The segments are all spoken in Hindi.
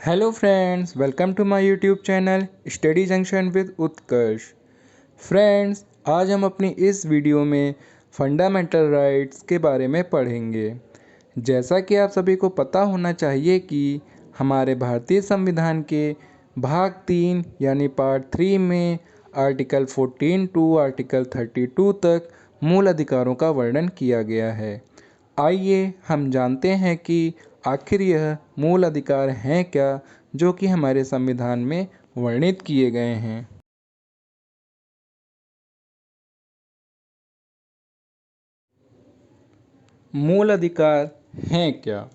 Hello friends, welcome to my YouTube channel study junction with Utkarsh. Friends, आज हम अपनी इस वीडियो में फंडामेंटल राइट्स के बारे में पढ़ेंगे। जैसा कि आप सभी को पता होना चाहिए कि हमारे भारतीय संविधान के भाग 3 यानी पार्ट 3 में आर्टिकल 14 टू आर्टिकल 32 तक मूल अधिकारों का वर्णन किया गया है। आइए हम जानते हैं कि आखिर यह मूल अधिकार हैं क्या जो कि हमारे संविधान में वर्णित किए गए हैं। मूल अधिकार हैं क्या?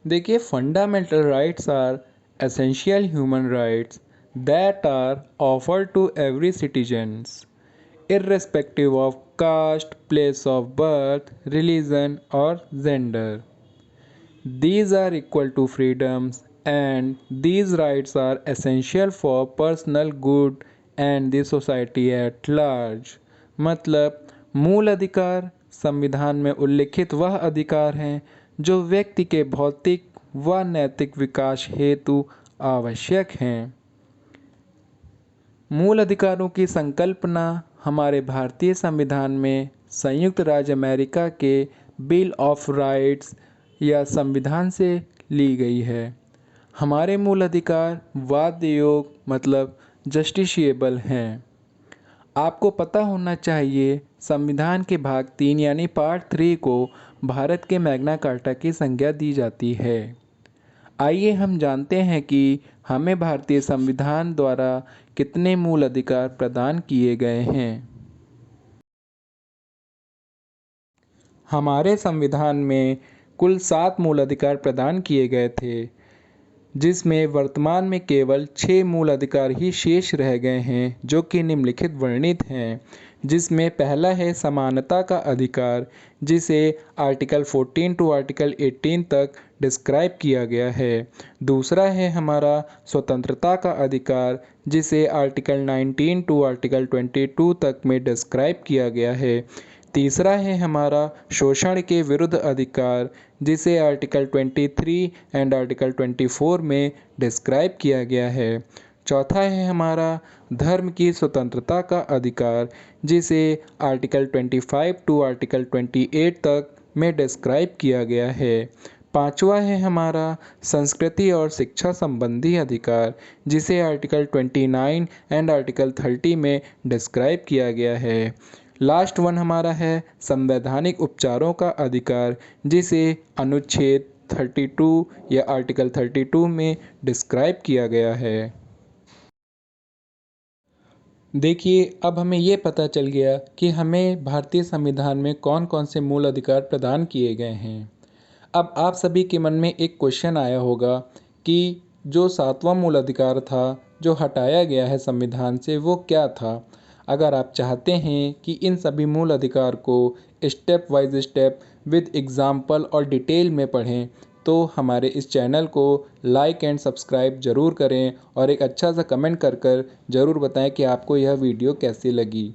देखिए, fundamental rights are essential human rights that are afforded to every citizens irrespective of caste, place of birth, religion or gender. These are equal to freedoms and these rights are essential for personal good and the society at large. मतलब मूल अधिकार संविधान में उल्लिखित वह अधिकार हैं जो व्यक्ति के भौतिक व नैतिक विकास हेतु आवश्यक हैं। मूल अधिकारों की संकल्पना हमारे भारतीय संविधान में संयुक्त राज्य अमेरिका के बिल ऑफ राइट्स या संविधान से ली गई है। हमारे मूल अधिकार वाद्य योग मतलब जस्टिशिएबल हैं। आपको पता होना चाहिए संविधान के भाग 3 यानी पार्ट 3 को भारत के मैग्ना कार्टा की संज्ञा दी जाती है। आइए हम जानते हैं कि हमें भारतीय संविधान द्वारा कितने मूल अधिकार प्रदान किए गए हैं। हमारे संविधान में कुल 7 मूल अधिकार प्रदान किए गए थे, जिसमें वर्तमान में केवल 6 मूल अधिकार ही शेष रह गए हैं जो कि निम्नलिखित वर्णित हैं। जिसमें पहला है समानता का अधिकार, जिसे आर्टिकल 14 टू आर्टिकल 18 तक डिस्क्राइब किया गया है। दूसरा है हमारा स्वतंत्रता का अधिकार, जिसे आर्टिकल 19 टू आर्टिकल 22 तक में डिस्क्राइब किया गया है। तीसरा है हमारा शोषण के विरुद्ध अधिकार, जिसे आर्टिकल 23 एंड आर्टिकल 24 में डिस्क्राइब किया गया है। चौथा है हमारा धर्म की स्वतंत्रता का अधिकार, जिसे आर्टिकल 25 टू आर्टिकल 28 तक में डिस्क्राइब किया गया है। पांचवा है हमारा संस्कृति और शिक्षा संबंधी अधिकार, जिसे आर्टिकल 29 एंड आर्टिकल 30 में डिस्क्राइब किया गया है। लास्ट वन हमारा है संवैधानिक उपचारों का अधिकार, जिसे अनुच्छेद 32 या आर्टिकल 32 में डिस्क्राइब किया गया है। देखिए, अब हमें ये पता चल गया कि हमें भारतीय संविधान में कौन कौन से मूल अधिकार प्रदान किए गए हैं। अब आप सभी के मन में एक क्वेश्चन आया होगा कि जो 7वां मूल अधिकार था जो हटाया गया है संविधान से, वो क्या था। अगर आप चाहते हैं कि इन सभी मूल अधिकार को step wise step with example और डिटेल में पढ़ें, तो हमारे इस चैनल को लाइक एंड सब्सक्राइब ज़रूर करें और एक अच्छा सा कमेंट कर ज़रूर बताएं कि आपको यह वीडियो कैसी लगी।